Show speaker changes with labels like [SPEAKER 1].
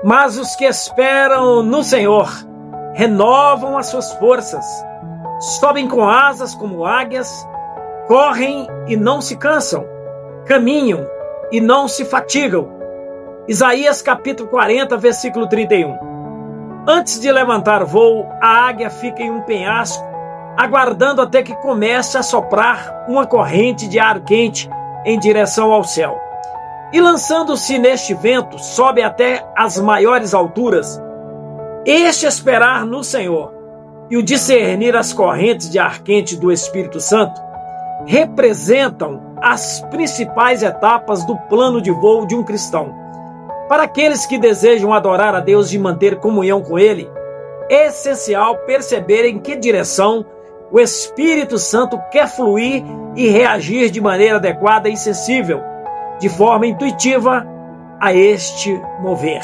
[SPEAKER 1] Mas os que esperam no Senhor renovam as suas forças, sobem com asas como águias, correm e não se cansam, caminham e não se fatigam. Isaías capítulo 40, versículo 31. Antes de levantar voo, a águia fica em um penhasco, aguardando até que comece a soprar uma corrente de ar quente em direção ao céu. E lançando-se neste vento, sobe até as maiores alturas. Este esperar no Senhor e o discernir as correntes de ar quente do Espírito Santo representam as principais etapas do plano de voo de um cristão. Para aqueles que desejam adorar a Deus e manter comunhão com Ele, é essencial perceber em que direção o Espírito Santo quer fluir e reagir de maneira adequada e sensível, de forma intuitiva, a este mover.